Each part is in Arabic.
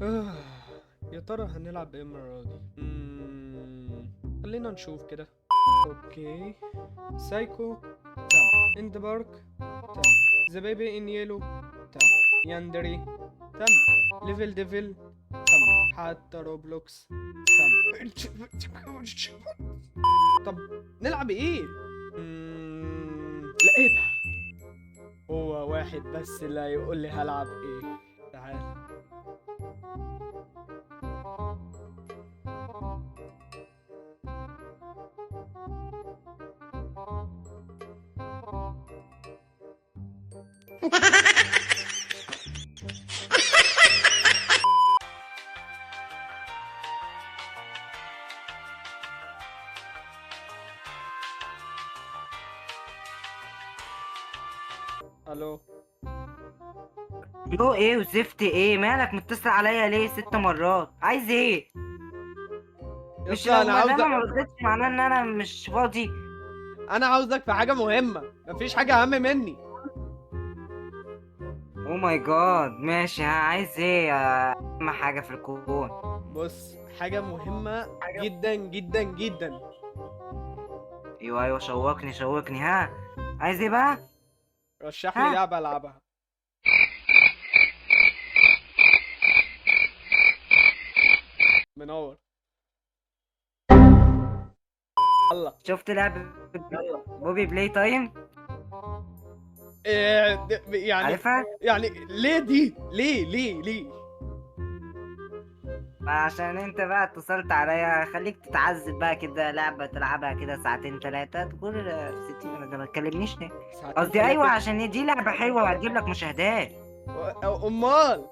آه، يا ترى هنلعب ايه المرة دي؟ خلينا نشوف كده. اوكي. سايكو تم. ان ذا بارك تم. ذا بيبي ان يلو تم. ياندري تم. ليفل ديفل تم. حتى روبلوكس تم. طب نلعب ايه؟ لقيتها. هو واحد بس اللي هيقول لي هلعب ايه. تعال. الو. يو ايه وزفت ايه؟ مالك متصل عليا ليه 6 مرات؟ عايز ايه؟ مش يسطا لو انا ما دام عاوزك. ما ردتش معناه ان انا مش فاضي. انا عاوزك في حاجه مهمه، مفيش حاجه اهم مني. او ماي جاد، ماشي، ها عايز ايه؟ اهم حاجه في الكون. بص، حاجه مهمه جدا جدا جدا. ايوه ايوه، شوقني شوقني، ها عايز ايه بقى؟ رشح لي ها لعبه العبها. منور. الله. شفت لعبه بوبي بلاي تايم؟ إيه يعني؟ عارفها؟ يعني ليه دي؟ ليه؟ عشان انت بقى اتصلت عليا، خليك تتعذب بقى كده، لعبه تلعبها كده ساعتين ثلاثه تقول 60 ده ما تكلمنيش ليه. ساعتين قصدي ايوه، ثلاثه؟ عشان دي لعبه حلوه وهتجيب لك مشاهدات. امال.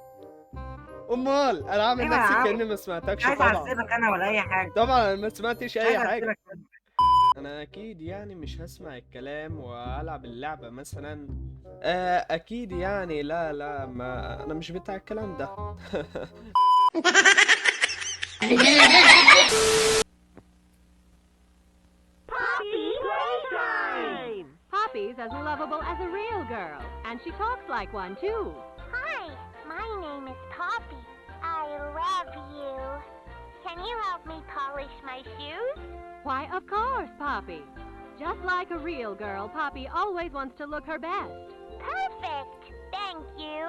انا عامل ايوه يا نفسي عم، كاني ما مش سمعتكش عايز طبعا. اعذبك انا ولا اي حاجه. طبعا انا ما سمعتش مش اي عايز حاجه. اعذبك. انا اكيد يعني مش هسمع الكلام والعب اللعبة مثلا. اكيد يعني، لا، ما انا مش بتاع الكلام ده. Poppy Playtime! Poppy's as lovable as a real girl, and she talks like one too. Hi, my name is Poppy. I love you. Can you help me polish my shoes? Why, of course, Poppy. Just like a real girl, Poppy always wants to look her best. Perfect. Thank you.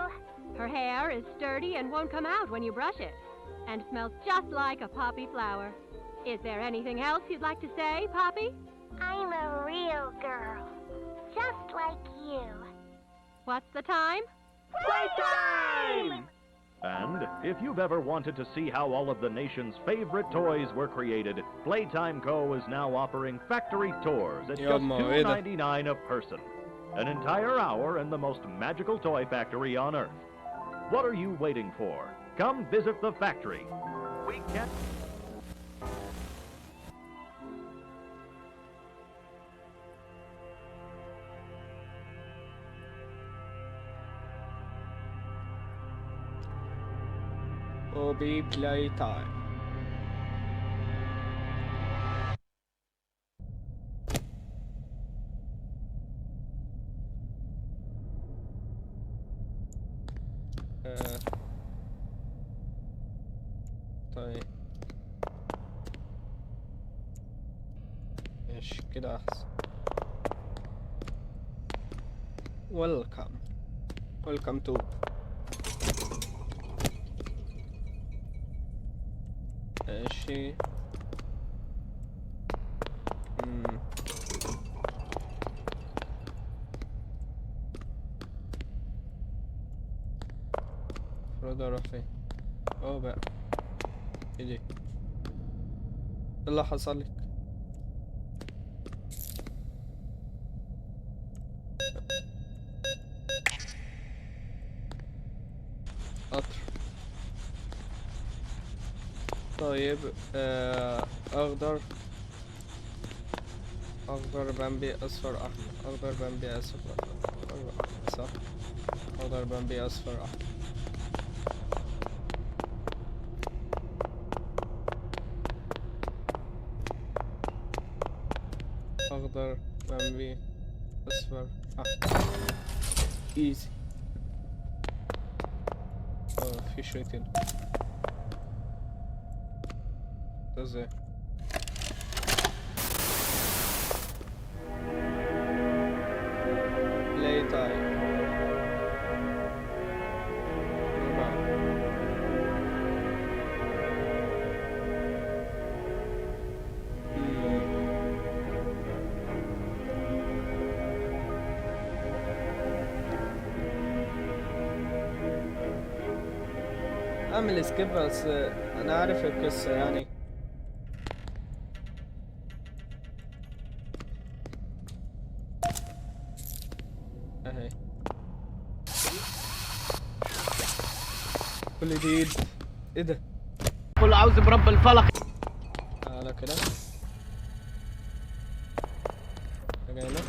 Her hair is sturdy and won't come out when you brush it, and smells just like a poppy flower. Is there anything else you'd like to say, Poppy? I'm a real girl. Just like you. What's the time? Playtime! And if you've ever wanted to see how all of the nation's favorite toys were created, Playtime Co. is now offering factory tours at just Yumma, ايه ده؟ $2.99 a person. An entire hour in the most magical toy factory on Earth. What are you waiting for? Come visit the factory. We can't... Bobby Playtime. آه. طيب ماشي كده احسن. Welcome to. ماشي. المفروض اروح فين؟ بقى. ايه دي؟ ايه اللي حصل لك؟ قطر. طيب اخضر. اخضر بامبي اصفر احمر. اخضر بامبي اصفر احمر. صح. اخضر بامبي اصفر احمر. اخضر بامبي اصفر احمر. ايزي. في شويتين. ده ازاي؟ play time. اعمل سكيب بس انا عارف القصة يعني. اهي كل جديد. ايه ده؟ قل اعوذ برب الفلق. تعالى كده جاينا.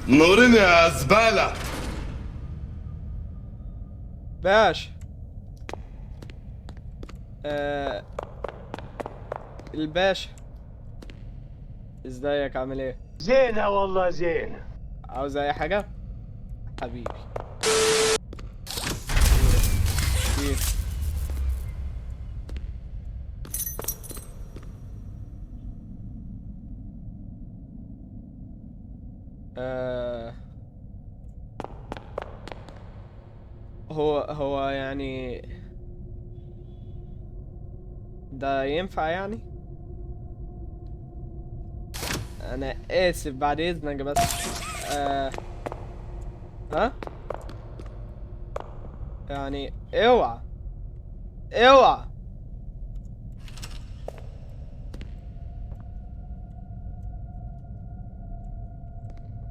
نورين يا زبالة. باش الباشا ازيك عامل ايه؟ زينة والله زينة. عاوز اي حاجة؟ حبيبي كتير. هو يعني ده ينفع يعني؟ انا اسف بعد اذنك بس ها يعني اوعى اوعى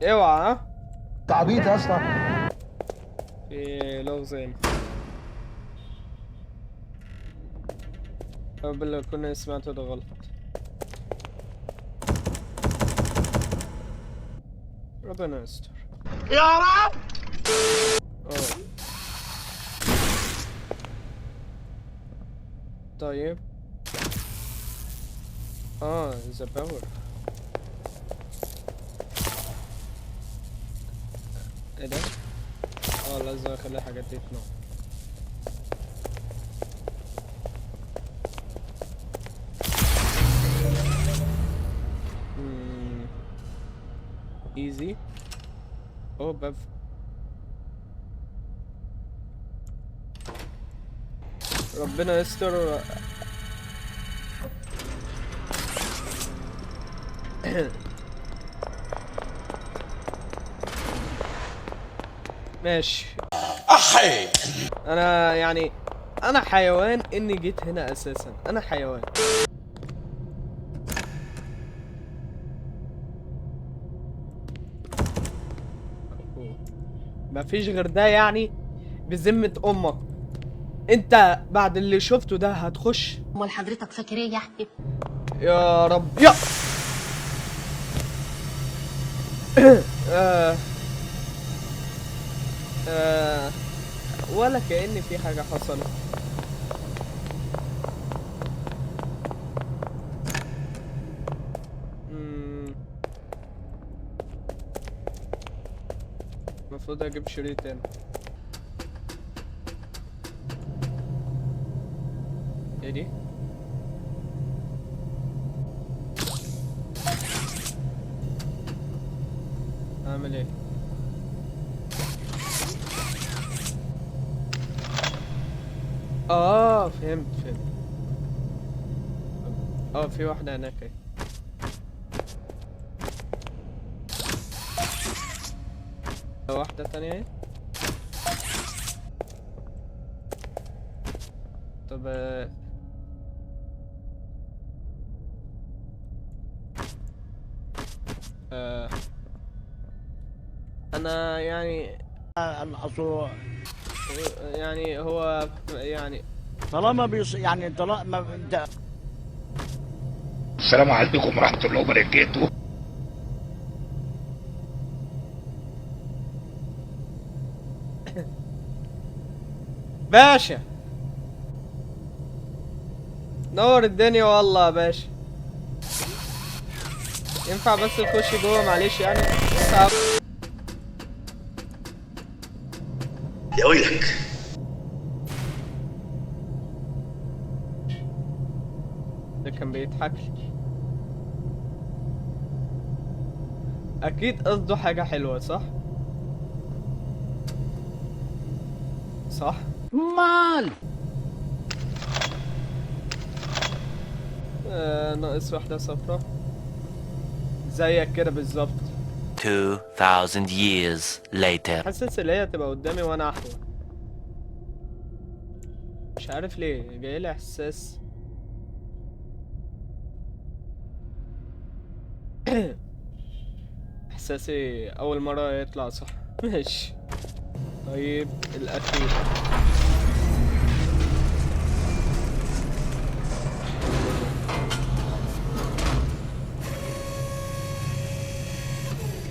اوعى ها تعبيط يا اسطى. في لغزين. قبل كنا سمعت ده غلط. ربنا يستر يا رب. أوه. طيب ذا باور. ايه ده؟ لازم اخلي الحاجات دي تنور. ايزي. باب. ربنا يستر. ماشي. أحي انا يعني انا حيوان اني جيت هنا اساسا. انا حيوان. مفيش غير ده يعني؟ بذمة امك انت بعد اللي شفته ده هتخش؟ امال حضرتك فاكر ايه يعني؟ يا رب يا ولا كأن في حاجة حصلت. المفروض اجيب شريط تاني. ايه دي؟ اعمل ايه؟ فهمت. في واحدة هناك اهي. واحدة تانية اهي. طب انا يعني يعني هو يعني طالما يعني طالما انت. السلام عليكم ورحمة الله وبركاته. باشا نور الدنيا والله يا باشا. ينفع بس تخش جوه معلش يعني؟ يا ويلك. كان بيضحك لي. اكيد قصده حاجة حلوة، صح؟ صح؟ مال ناقص واحدة صفرا زيك كده بالظبط. 2000 years later. حاسس ان هي تبقى قدامي وانا احول. مش عارف ليه جايلي احساس. احساسي اول مرة يطلع صح. ماشي. طيب الاخير.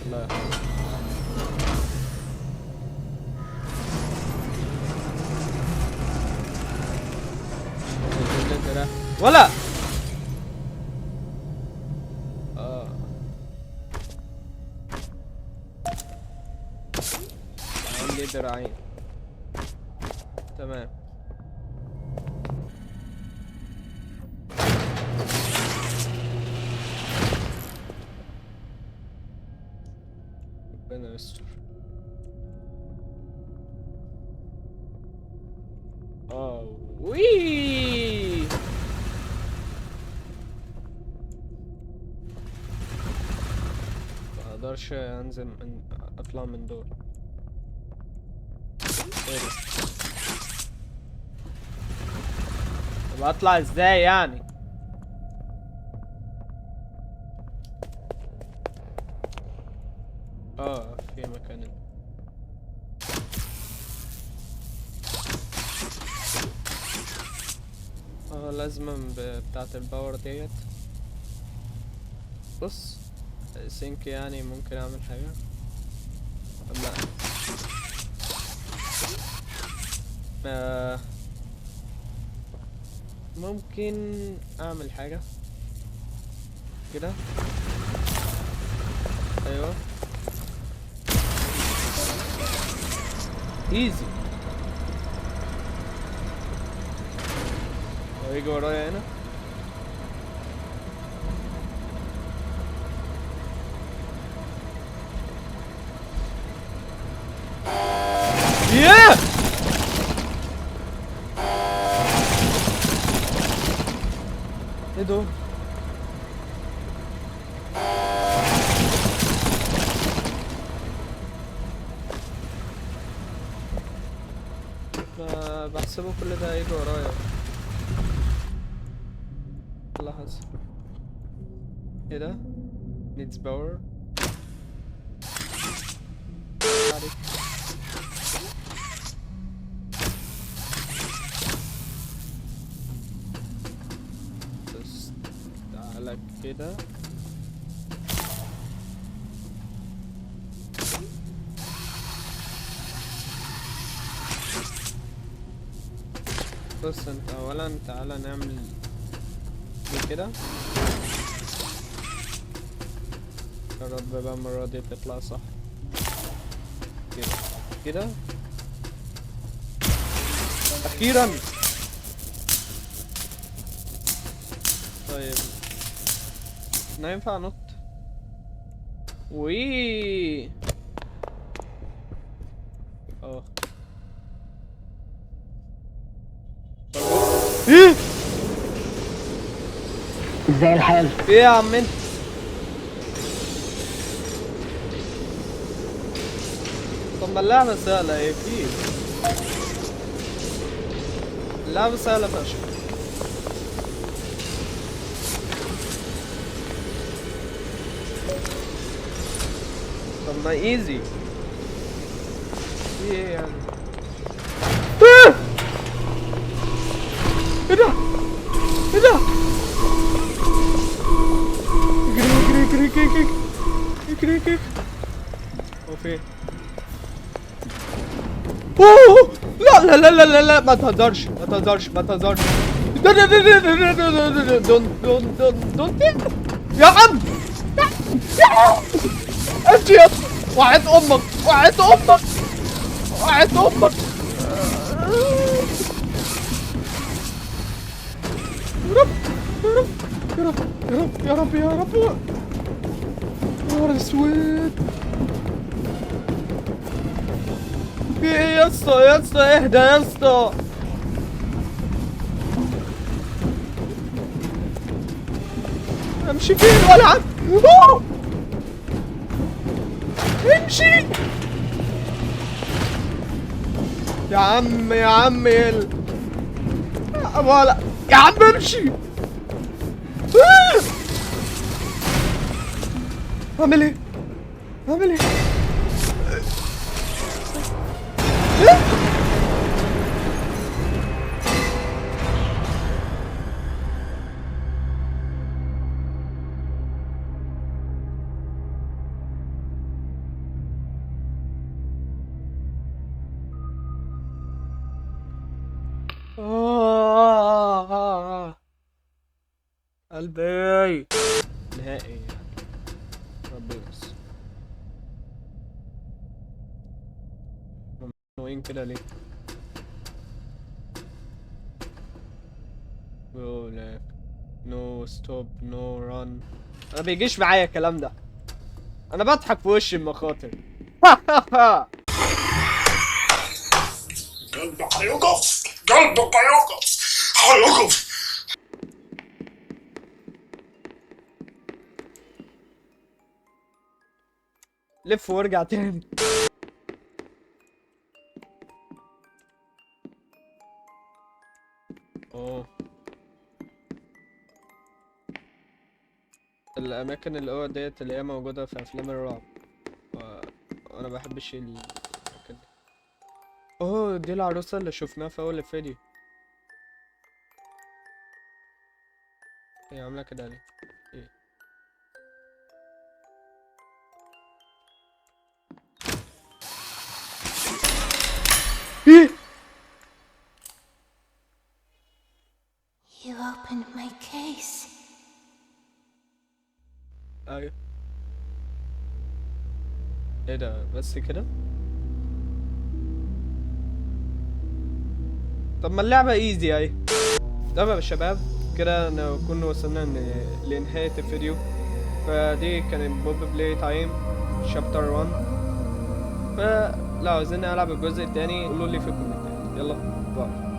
الله يحفظك. ولا عندي دراعين. تمام. ربنا يستر. وي ما اقدرش انزل اطلع من دول. ايه ده؟ طب اطلع ازاي يعني؟ في مكان. لازم بتاعة الباور ديت. بص سينك يعني ممكن اعمل حاجة. لا ممكن اعمل حاجة كده. ايوه ايزي. هيجي ورايا هنا. ياه ايه دول؟ بحسبه كل ده هيجي ورايا. لحظة. ايه ده؟ needs power. بس تعالى كده. بص انت اولا تعالى نعمل دي كده. يا رب بقى المرة دي تطلع صح. كده كده اخيرا. طيب انا ينفع انط؟ وي ايه ازاي الحال؟ ايه يا عم انت؟ طب ما اللعبة سهلة ايه فيه؟ اللعبة سهلة فشخ. طب ما ايزي. ايه يعني؟ ايه ده؟ ايه ده؟ اجري اجري اجري اجري اجري اجري. هو فين؟ اوه لا لا لا لا لا لا ما تهزرش ما تهزرش ما تهزرش. دون يا عم يا عم امشي يا اسطى. وعد امك وعد امك وعد امك. رب رب يا رب يا رب يا رب يا رب. يا نهار اسود. في ايه يا اسطى يا اسطى؟ اهدى يا اسطى. امشي فين ولا عم؟ امشي يا عم يا عم ولا يا عم امشي. اعمل ايه؟ اعمل ايه؟ قلبي نهائي. ربي بس ممنوعين كده ليه؟ جو لك نو ستوب نو ران. انا بيجيش معايا الكلام ده. انا بضحك في وش المخاطر. قلبك هيوقف، قلبك هيوقف. لف وارجع تاني. اوه الاماكن اللي هو ديت اللي هي موجوده في افلام الرعب وانا بحبش الاماكن دي. اوه دي العروسه اللي شفناها في اول الفيديو. هي عامله كده ليه؟ ايه ايه؟ You opened my case. ايوه ايه ده بس كده؟ طب ما اللعبة ايزي اهي. طب يا شباب كده نكون وصلنا لنهاية الفيديو. فدي كانت بوب بلاي تايم شابتر 1. فلو عايزين نلعب الجزء التاني قولوا لي في الكومنتات. يلا باي.